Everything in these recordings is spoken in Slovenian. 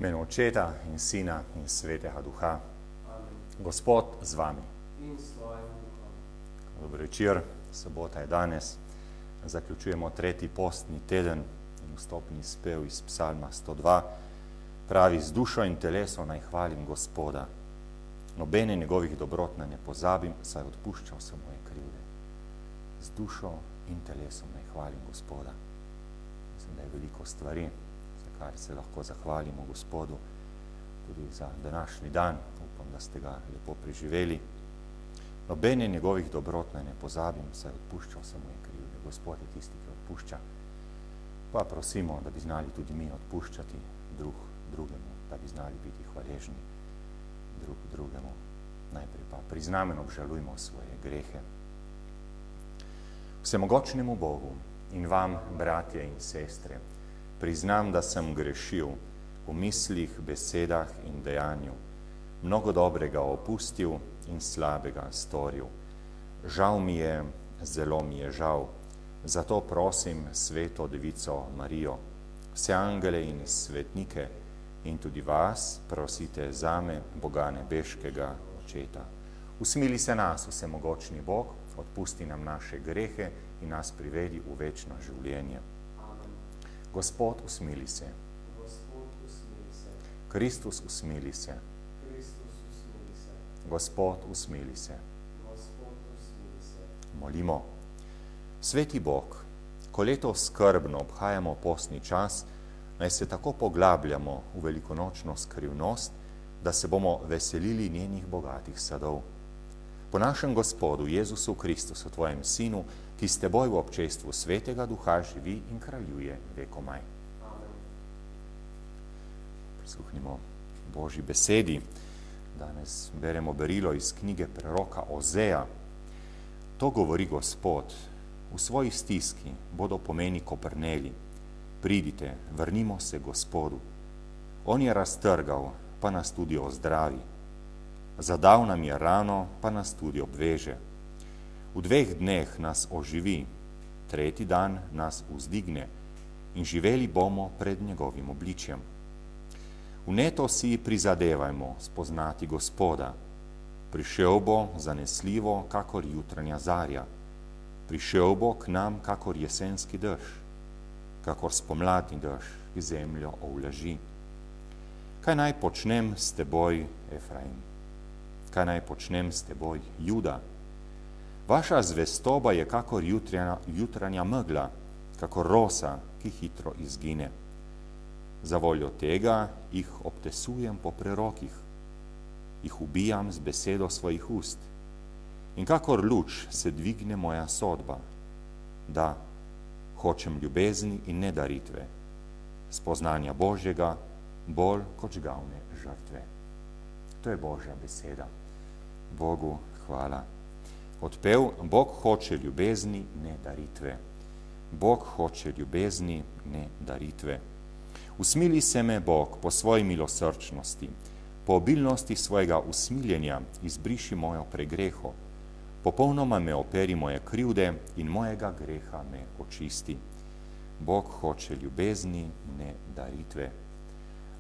V imenu Očeta in Sina in Svetega Duha. Amen. Gospod z vami. In s tvojim duhom. Dober večer, sobota je danes. Zaključujemo tretji postni teden in vstopni spev iz psalma 102. Pravi, z dušo in telesom naj hvalim Gospoda. Nobene njegovih dobrot ne pozabim, saj odpuščal sem moje krivde. Z dušo in telesom naj hvalim Gospoda. Mislim, da je veliko stvari, za kar se lahko zahvalimo Gospodu, tudi za današnji dan. Upam, da ste ga lepo preživeli. Nobene njegovih dobrot ne pozabim, saj odpuščal sem moje krivde. Gospod je tisti, ki odpušča. Pa prosimo, da bi znali tudi mi odpuščati drug drugemu, da bi znali biti hvaležni drug drugemu. Najprej pa priznamo in obžalujmo svoje grehe. Vsemogočnemu Bogu in vam, bratje in sestre, priznam, da sem grešil v mislih, besedah in dejanju, mnogo dobrega opustil in slabega storil. Žal mi je, zelo mi je žal, zato prosim Sveto Devico Marijo, vse angele in svetnike in tudi vas prosite zame, Boga nebeškega Očeta. Usmili se nas, vsemogočni Bog, odpusti nam naše grehe in nas privedi v večno življenje. Amen. Gospod, usmili se. Gospod, usmili se. Kristus, usmili se. Kristus, usmili se. Gospod, usmili se. Gospod, usmili se. Molimo. Sveti Bog, ko letos skrbno obhajamo postni čas, naj se tako poglabljamo v velikonočno skrivnost, da se bomo veselili njenih bogatih sadov. Po našem Gospodu Jezusu Kristusu, tvojem Sinu, ki s teboj v občestvu Svetega Duha živi in kraljuje vekomaj. Amen. Prisluhnimo Božji besedi. Danes beremo berilo iz knjige preroka Ozeja. To govori Gospod. V svoji stiski bodo pomeni koprneli. Pridite, vrnimo se Gospodu. On je raztrgal, pa nas tudi ozdravi. Zadal nam je rano, pa nas tudi obveže. V 2 dneh nas oživi, 3. dan nas vzdigne in živeli bomo pred njegovim obličjem. Vneto si prizadevajmo spoznati Gospoda. Prišel bo zanesljivo, kakor jutranja zarja. Prišel bo k nam, kakor jesenski dež, kakor spomladni dež, ki zemljo ovlaži. Kaj naj počnem s teboj, Efraim? Kaj naj počnem s teboj, Juda? Vaša zvestoba je kakor jutranja megla, kakor rosa, ki hitro izgine. Za voljo tega jih obtesujem po prerokih, jih ubijam z besedo svojih ust. In kakor luč se dvigne moja sodba. Da, hočem ljubezni in ne daritve, spoznanja Božjega bolj kot žgavne žrtve. To je Božja beseda. Bogu hvala. Odpev, Bog hoče ljubezni, ne daritve. Bog hoče ljubezni, ne daritve. Usmili se me, Bog, po svoji milosrčnosti, po obilnosti svojega usmiljenja izbriši mojo pregreho, popolnoma me operi moje krivde in mojega greha me očisti. Bog hoče ljubezni, ne daritve.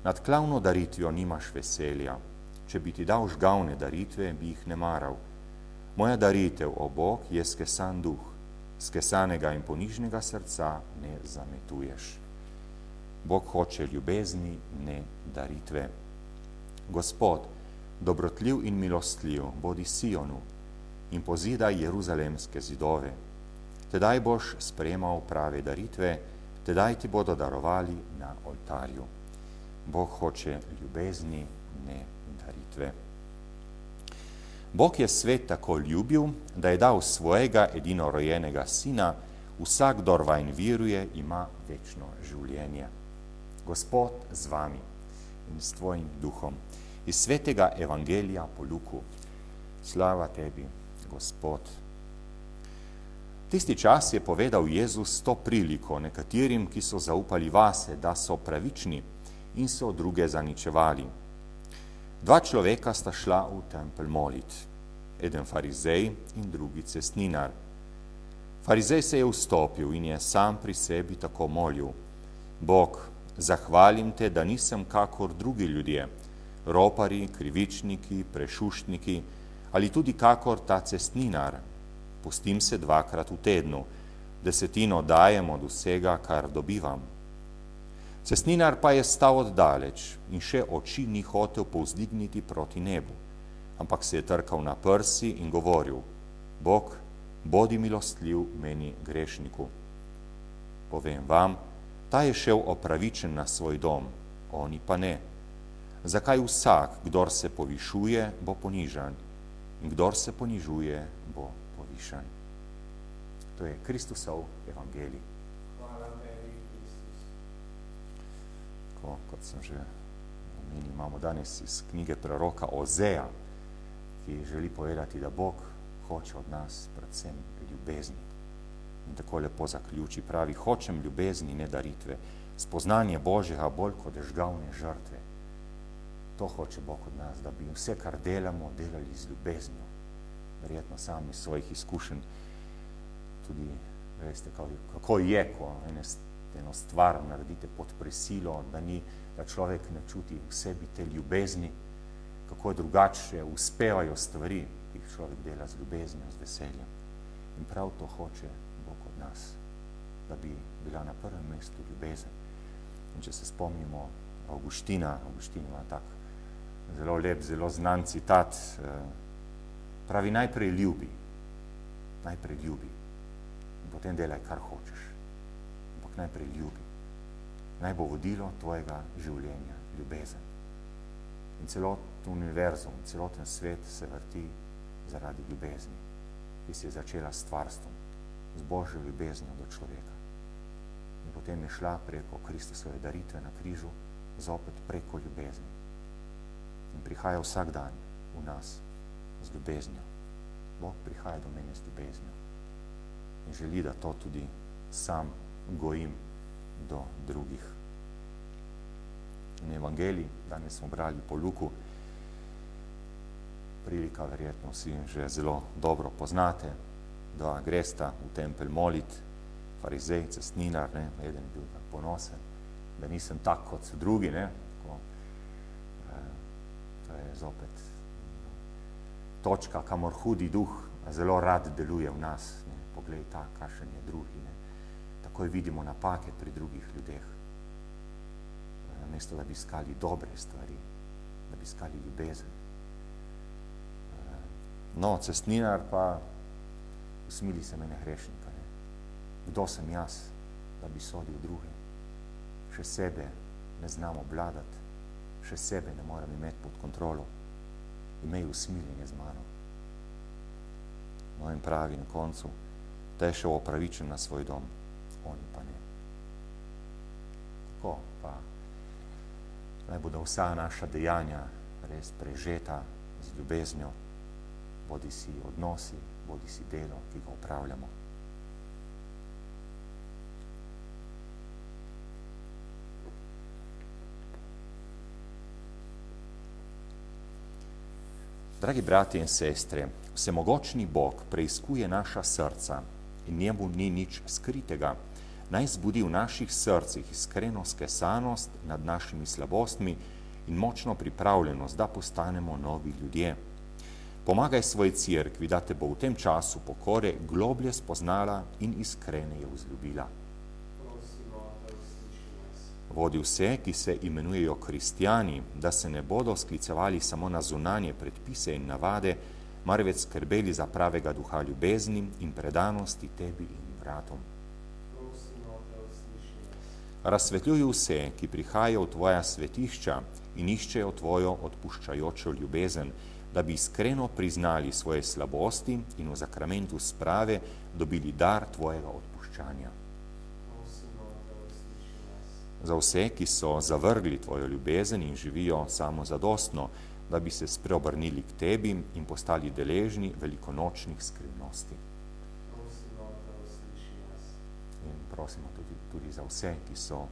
Nad klavno daritvijo nimaš veselja. Če bi ti dal žgavne daritve, bi jih ne maral. Moja daritev, o Bog, je skesan duh. Skesanega in ponižnega srca ne zametuješ. Bog hoče ljubezni, ne daritve. Gospod, dobrotljiv in milostljiv, bodi Sionu in pozidaj jeruzalemske zidove. Tedaj boš sprejemal prave daritve, tedaj ti bodo darovali na oltarju. Bog hoče ljubezni, ne daritve. Bog je svet tako ljubil, da je dal svojega edinorojenega sina, vsak, kdor vanj viruje, ima večno življenje. Gospod z vami in s tvojim duhom. Iz svetega evangelija po Luku. Slava tebi, Gospod. Tisti čas je povedal Jezus to priliko nekaterim, ki so zaupali vase, da so pravični in so druge zaničevali. 2 človeka sta šla v tempelj molit, eden farizej in drugi cestninar. Farizej se je vstopil in je sam pri sebi tako molil: Bog, zahvalim te, da nisem kakor drugi ljudje, ropari, krivičniki, prešuštniki ali tudi kakor ta cestninar. Postim se 2-krat v tednu, 10 dajem od vsega, kar dobivam. Cestninar pa je stal oddaleč in še oči ni hotel povzdigniti proti nebu, ampak se je trkal na prsi in govoril: Bog, bodi milostljiv meni grešniku. Povem vam, ta je šel opravičen na svoj dom, oni pa ne. Zakaj vsak, kdor se povišuje, bo ponižan, in kdor se ponižuje, bo povišan. To je Kristusov evangelij. Hvala tebi, Kristus. Kot sem že omenil, imamo danes iz knjige preroka Ozeja, ki želi povedati, da Bog hoče od nas predvsem ljubezni. In tako lepo zaključi, pravi: hočem ljubezni, ne daritve, spoznanje Božjega bolj kot žgavne žrtve. To hoče Bog od nas, da bi vse, kar delamo, delali z ljubeznjo. Verjetno sami iz svojih izkušenj tudi veste, kako je, ko eno stvar naredite pod prisilo, da človek ne čuti v sebi te ljubezni, kako drugače uspevajo stvari, ki jih človek dela z ljubeznijo, z veseljem. In prav to hoče Bog od nas, da bi bila na prvem mestu ljubezen. In če se spomnimo Avguština, Avguštin ima tak zelo lep, zelo znan citat, pravi: najprej ljubi, in potem delaj, kar hočeš. Ampak najprej ljubi. Naj bo vodilo tvojega življenja ljubezen. In celoten univerzum, celoten svet se vrti zaradi ljubezni, ki se je začela s stvarstvom, z Božjo ljubeznijo do človeka. In potem je šla preko Kristusove daritve na križu, zopet preko ljubezni. In prihaja vsak dan v nas z ljubeznjo. Bog prihaja do mene z ljubeznjo in želi, da to tudi sam gojim do drugih. In evangelij, danes smo brali po Luku, prilika verjetno vsi že zelo dobro poznate, da gresta v tempelj molit, farizej, cestninar, eden je bil ponosen, da nisem tak kot so drugi, to je zopet točka, kamor hudi duh zelo rad deluje v nas. Poglej ta, kakšen je drugi. Takoj vidimo napake pri drugih ljudeh. Namesto, da bi iskali dobre stvari, da bi iskali ljubezen. No, cestninar pa usmili se mene grešnika. Kdo sem jaz, da bi sodil druge? Še sebe ne znam obvladati, še sebe ne moram imeti pod kontrolo. Imej usmiljenje z mano. No in pravi na koncu: ta je šel opravičen na svoj dom, oni pa ne. Tako pa naj bodo vsa naša dejanja res prežeta z ljubeznjo, bodi si odnosi, bodi si delo, ki ga opravljamo. Dragi brati in sestre, vsemogočni Bog preiskuje naša srca in njemu ni nič skritega. Naj zbudi v naših srcih iskreno skesanost nad našimi slabostmi in močno pripravljenost, da postanemo novi ljudje. Pomagaj svoji cerkvi, da te bo v tem času pokore globlje spoznala in iskreneje vzljubila. Vodi vse, ki se imenujejo kristjani, da se ne bodo sklicevali samo na zunanje predpise in navade, marveč skrbeli za pravega duha ljubezni in predanosti tebi in bratom. Razsvetljuj vse, ki prihajajo v tvoja svetišča in iščejo tvojo odpuščajočo ljubezen, da bi iskreno priznali svoje slabosti in v zakramentu sprave dobili dar tvojega odpuščanja. Za vse, ki so zavrgli tvojo ljubezen in živijo samozadostno, da bi se spreobrnili k tebi in postali deležni velikonočnih skrivnosti. In prosimo tudi za vse, ki so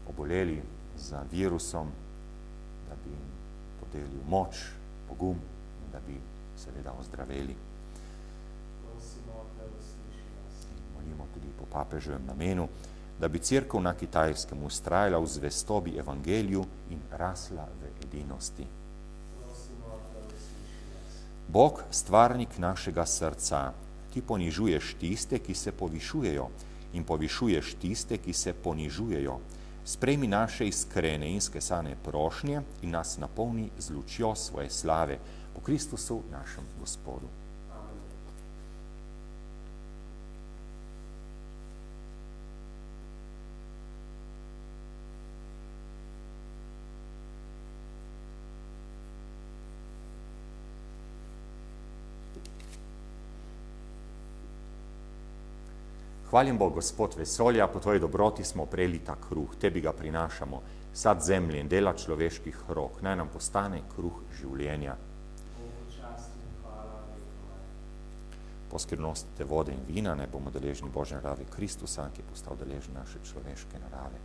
oboleli za virusom, da bi jim podelil moč, pogum in da bi seveda ozdraveli. In molimo tudi po papeževem namenu, da bi cerkev na Kitajskem ustrajala v zvestobi evangeliju in rasla v edinosti. Bog, stvarnik našega srca, ti ponižuješ tiste, ki se povišujejo, in povišuješ tiste, ki se ponižujejo. Sprejmi naše iskrene in skesane prošnje in nas napolni z lučjo svoje slave po Kristusu našem Gospodu. Hvalim Bog, Gospod vesolja, po tvoji dobroti smo prejeli ta kruh, tebi ga prinašamo, sad zemlje in dela človeških rok, naj nam postane kruh življenja. Po skrivnosti te vode in vina naj bomo deležni Božje narave Kristusa, ki je postal deležen naše človeške narave.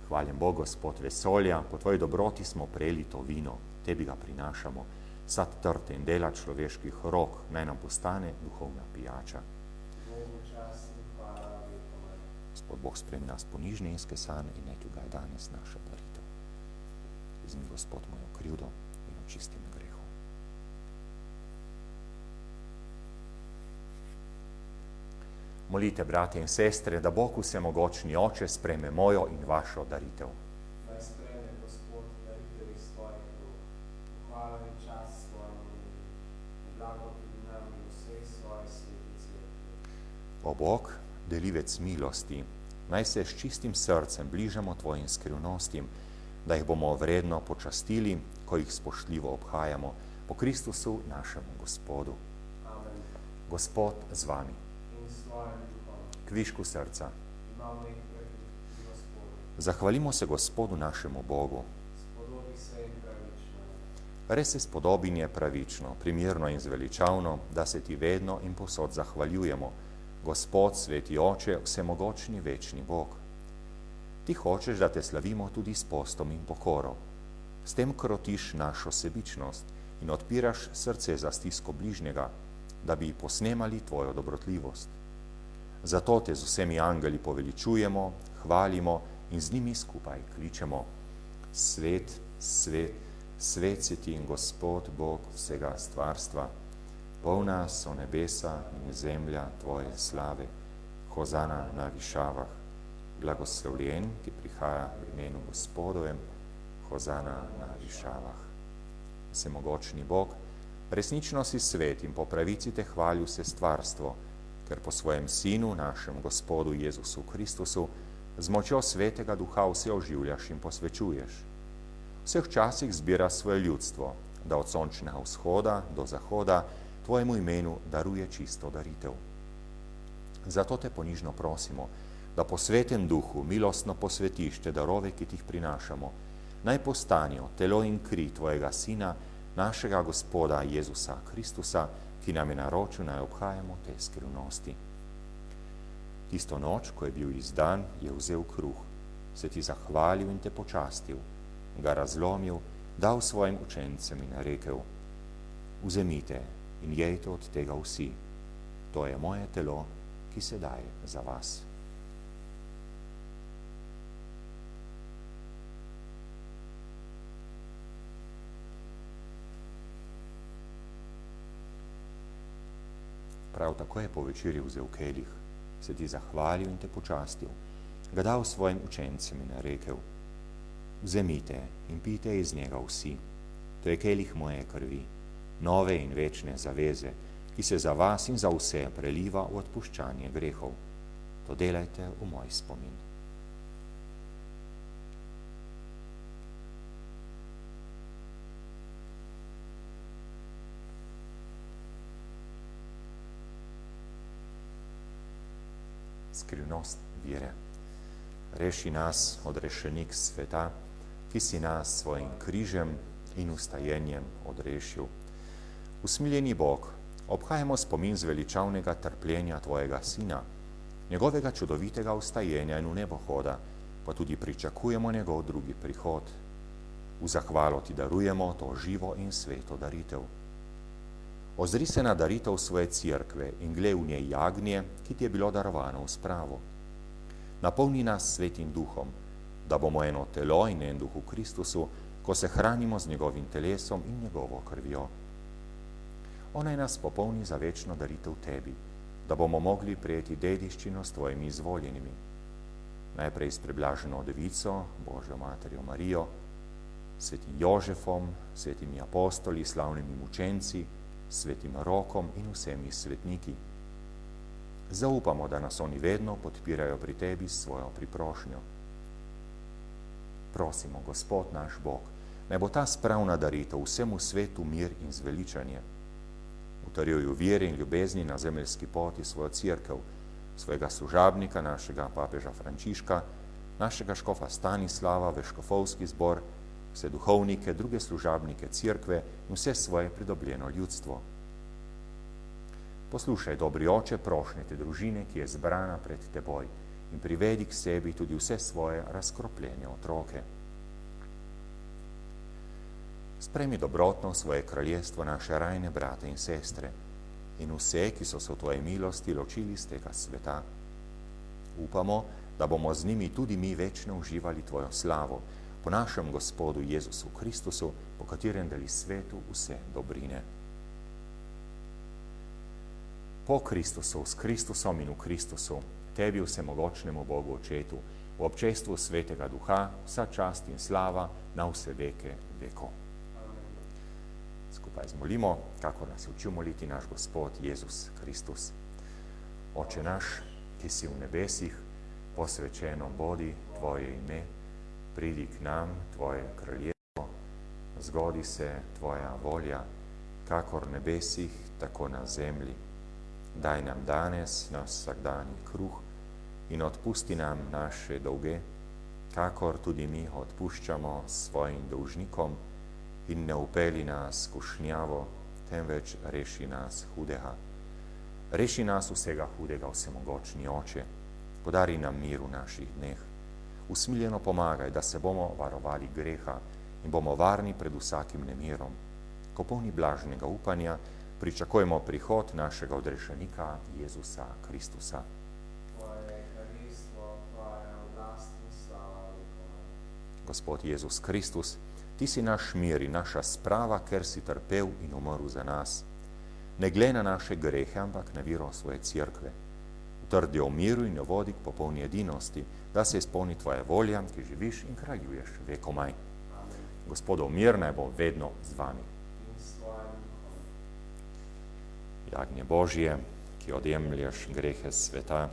Hvalim Bog, Gospod vesolja, po tvoji dobroti smo prejeli to vino, tebi ga prinašamo, sad trte in dela človeških rok, naj nam postane duhovna pijača. Gospod Bog spremi nas ponižne in skesane in naj ga je danes naša daritev. Izmi, Gospod, mojo krivdo in očisti me grehu. Molite, brate in sestre, da Bog vsemogočni Oče spreme mojo in vašo daritev. Naj spreme, Gospod, daritev iz tvojih rok. Hvala in čast svojemu imenu. Blago tudi nam in vsej svoje sveti cerkvi. O Bog, delivec milosti, naj se s čistim srcem bližamo tvojim skrivnostim, da jih bomo vredno počastili, ko jih spoštljivo obhajamo, po Kristusu našemu Gospodu. Amen. Gospod z vami, In s tvojim duhom. kvišku srca. Imamo jih pred Gospodom. Zahvalimo se Gospodu našemu Bogu. Spodobi se in pravično. Res se spodobin je pravično, primirno in zveličavno, da se ti vedno in povsod zahvaljujemo, Gospod, sveti Oče, vsemogočni večni Bog. Ti hočeš, da te slavimo tudi s postom in pokoro. S tem krotiš našo sebičnost in odpiraš srce za stisko bližnjega, da bi posnemali tvojo dobrotljivost. Zato te z vsemi angeli poveličujemo, hvalimo in z njimi skupaj kličemo. Svet, svet, svet si ti in Gospod Bog vsega stvarstva. Polna so nebesa in zemlja tvoje slave. Hozana na višavah. Blagoslovljen, ki prihaja v imenu Gospodovem. Hozana na višavah. Vsemogočni Bog, resnično si svet in po pravici te hvali vse stvarstvo, ker po svojem Sinu, našem Gospodu Jezusu Kristusu, z močjo Svetega Duha vse oživljaš in posvečuješ. V vseh časih zbira svoje ljudstvo, da od sončnega vzhoda do zahoda tvojemu imenu daruje čisto daritev. Zato te ponižno prosimo, da po svetem duhu milostno posvetiš te darove, ki ti jih prinašamo, naj postanijo telo in kri tvojega Sina, našega Gospoda Jezusa Kristusa, ki nam je naročil, naj obhajamo te skrivnosti. Tisto noč, ko je bil izdan, je vzel kruh, se ti zahvalil in te počastil, ga razlomil, dal svojim učencem in rekel: Vzemite in jejte od tega vsi. To je moje telo, ki se daje za vas. Prav tako je po večerji vzel kelih, se ti zahvalil in te počastil, ga dal svojim učencem in rekel: Vzemite in pijte iz njega vsi. To je kelih moje krvi, nove in večne zaveze, ki se za vas in za vse preliva v odpuščanje grehov. To delajte v moj spomin. Skrivnost vire. Reši nas, odrešenik sveta, ki si nas svojim križem in ustajenjem odrešil. Usmiljeni Bog, obhajamo spomin zveličavnega trpljenja tvojega Sina, njegovega čudovitega ustajenja in v nebohoda, pa tudi pričakujemo njegov drugi prihod. V zahvalo ti darujemo to živo in sveto daritev. Ozri se na daritev svoje cerkve in glej v njej jagnje, ki ti je bilo darovano v spravo. Napolni nas svetim duhom, da bomo eno telo in en duh v Kristusu, ko se hranimo z njegovim telesom in njegovo krvjo. Onaj nas popolni za večno daritev tebi, da bomo mogli prejeti dediščino s tvojimi izvoljenimi. Najprej s preblaženo devico, Božjo materjo Marijo, svetim Jožefom, svetimi apostoli, slavnimi mučenci, svetim Rokom in vsemi svetniki. Zaupamo, da nas oni vedno podpirajo pri tebi s svojo priprošnjo. Prosimo, Gospod naš Bog, naj bo ta spravna daritev vsemu svetu mir in zveličanje. Utrjuj v veri in ljubezni na zemeljski poti svojo cerkev, svojega služabnika, našega papeža Frančiška, našega škofa Stanislava, veškofovski zbor, vse duhovnike, druge služabnike cerkve in vse svoje pridobljeno ljudstvo. Poslušaj, dobri oče, prošnje te družine, ki je zbrana pred teboj, in privedi k sebi tudi vse svoje razkropljene otroke. Spremi dobrotno v svoje kraljestvo naše rajne brate in sestre in vse, ki so se v tvoje milosti ločili z tega sveta. Upamo, da bomo z njimi tudi mi večno uživali tvojo slavo, po našem Gospodu Jezusu Kristusu, po katerem deli svetu vse dobrine. Po Kristusu, s Kristusom in v Kristusu, tebi vsemogočnemu Bogu Očetu, v občestvu Svetega Duha, vsa čast in slava na vse veke vekov. Skupaj zmolimo, kako nas je učil moliti naš Gospod Jezus Kristus. Oče naš, ki si v nebesih, posvečeno bodi tvoje ime, pridi k nam tvoje kraljestvo, zgodi se tvoja volja, kakor v nebesih, tako na zemlji. Daj nam danes naš vsakdanji kruh in odpusti nam naše dolge, kakor tudi mi odpuščamo svojim dolžnikom, in ne upeli nas skušnjavo, temveč reši nas hudega. Reši nas vsega hudega, vsemogočni Oče, podari nam mir v naših dneh. Usmiljeno pomagaj, da se bomo varovali greha in bomo varni pred vsakim nemirom. Ko polni blažnega upanja, pričakujemo prihod našega odrešenika Jezusa Kristusa. Tvoje kraljestvo, tvoja oblast in slava vekova. Gospod Jezus Kristus, ti si naš mir in naša sprava, ker si trpel in umrl za nas. Ne glej na naše grehe, ampak na vero svoje cerkve. Utrdi o miru in jo vodi k popolni edinosti, da se izpolni tvoja volja, ki živiš in kraljuješ vekomaj. Amen. Gospodov mir naj bo vedno z vami. In s tvojim duhom. Jagnje Božje, ki odjemlješ grehe sveta,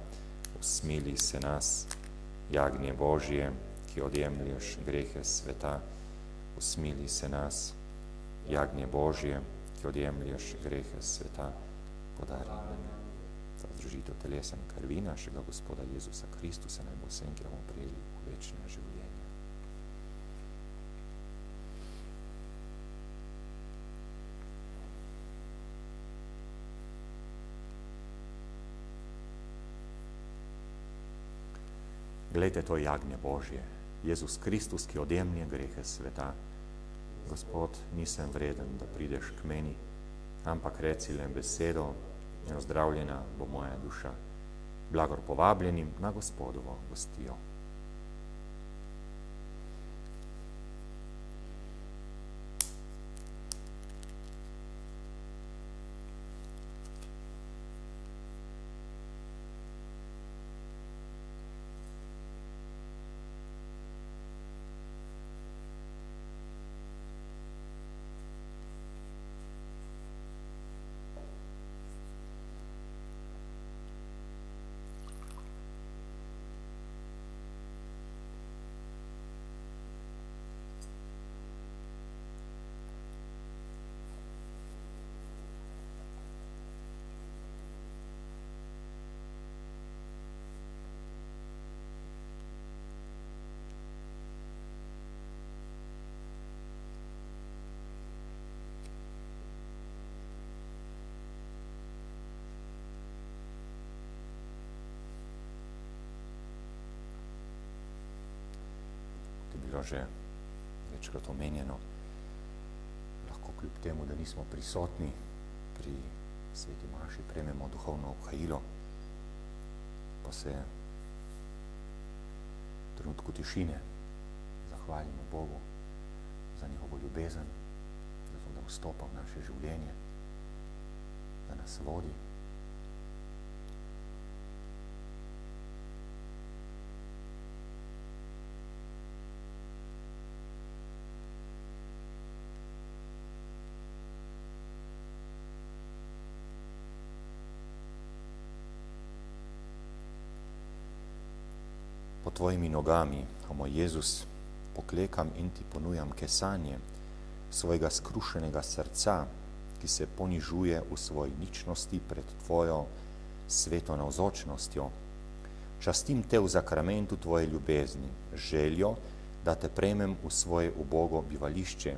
usmili se nas. Jagnje Božje, ki odjemlješ grehe sveta, usmili se nas. Jagnje Božje, ki odjemlješ grehe sveta, podari nam za združitev telesa in krvi našega Gospoda Jezusa Kristusa, naj bo vsem, ki bomo prijeli v večne življenje. Glejte, to je jagnje Božje, Jezus Kristus, ki odjemlje grehe sveta. Gospod, nisem vreden, da prideš k meni, ampak reci le besedo in ozdravljena bo moja duša. Blagor povabljenim na Gospodovo gostijo. Bilo že večkrat omenjeno, lahko kljub temu, da nismo prisotni pri sveti maši, prejmemo duhovno obhajilo, pa se trenutku tišine zahvalimo Bogu za njegovo ljubezen, za to, da vstopa v naše življenje, da nas vodi. Pod tvojimi nogami, o moj Jezus, poklekam in ti ponujam kesanje svojega skrušenega srca, ki se ponižuje v svoji ničnosti pred tvojo sveto navzočnostjo. Častim te v zakramentu tvoje ljubezni, željo, da te prejmem v svoje ubogo bivališče,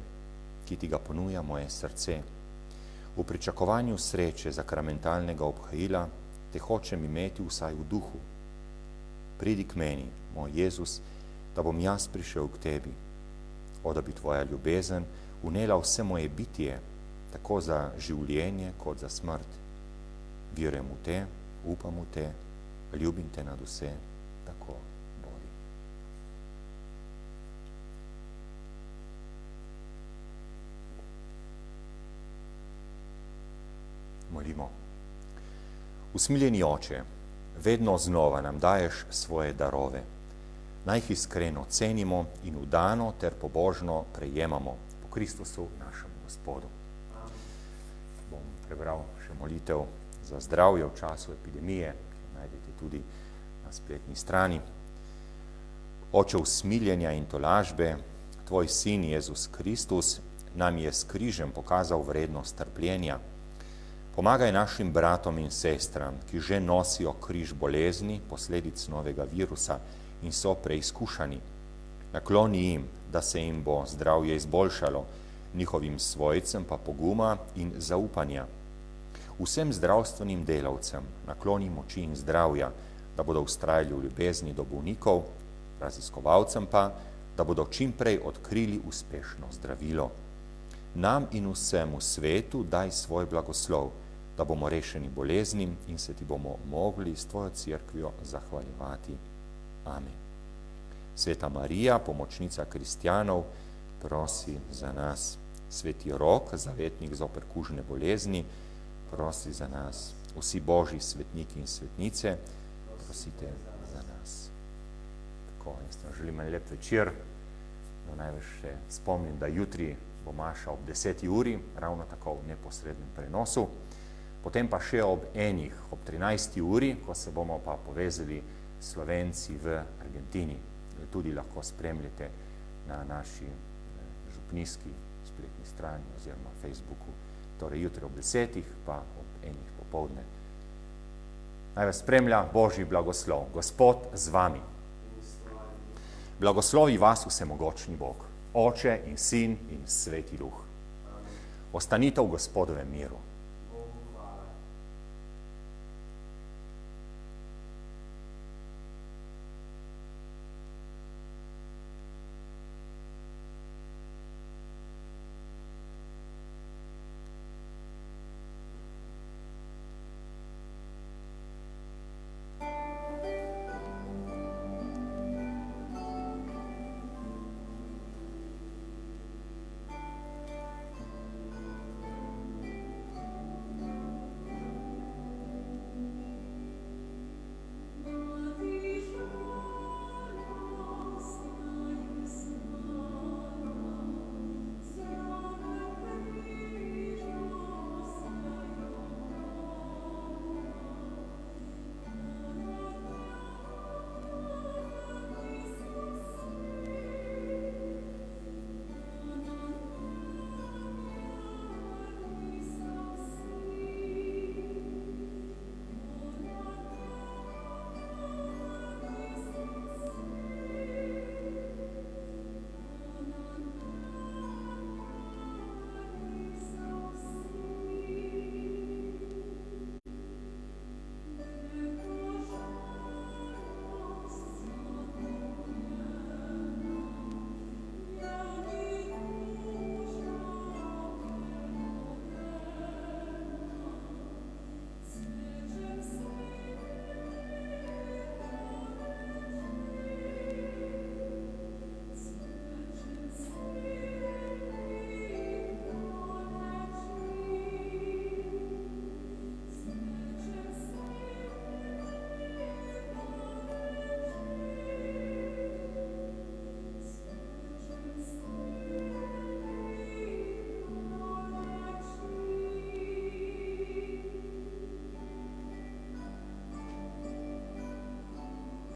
ki ti ga ponuja moje srce. V pričakovanju sreče zakramentalnega obhajila te hočem imeti vsaj v duhu. Pridi k meni, moj Jezus, da bom jaz prišel k tebi. O, da bi tvoja ljubezen vnela vse moje bitje, tako za življenje kot za smrt. Verujem v te, upam v te, ljubim te nad vse, tako bodi. Molimo. Usmiljeni Oče, vedno znova nam daješ svoje darove. Naj jih iskreno cenimo in vdano ter pobožno prejemamo po Kristusu našemu Gospodu. Bom prebral še molitev za zdravje v času epidemije, ki jo najdete tudi na spletni strani. Oče usmiljenja in tolažbe, tvoj sin Jezus Kristus nam je s križem pokazal vrednost trpljenja. Pomagaj našim bratom in sestram, ki že nosijo križ bolezni, posledic novega virusa in so preizkušani. Nakloni jim, da se jim bo zdravje izboljšalo, njihovim svojcem pa poguma in zaupanja. Vsem zdravstvenim delavcem nakloni moči in zdravja, da bodo vztrajali v ljubezni do bolnikov, raziskovalcem pa, da bodo čim prej odkrili uspešno zdravilo. Nam in vsemu svetu daj svoj blagoslov, da bomo rešeni boleznim in se ti bomo mogli s tvojo cerkvijo zahvaljevati. Amen. Sveta Marija, pomočnica kristjanov, prosi za nas. Sveti Rok, zavetnik zoper kužne bolezni, prosi za nas. Vsi božji svetniki in svetnice, prosite za nas. Tako, jaz vam želim en lep večer. No, največ še spomnim, da jutri bo maša ob 10. uri, ravno tako v neposrednem prenosu. Potem pa še ob 13. uri, ko se bomo pa povezali Slovenci v Argentini. Tudi lahko spremljate na naši župnijski spletni strani oziroma Facebooku. Torej jutri ob 10. pa ob 1. popoldne. Naj vas spremlja Božji blagoslov. Gospod z vami. Blagoslovi vas vsemogočni Bog, Oče in Sin in Sveti Duh. Ostanite v Gospodovem miru.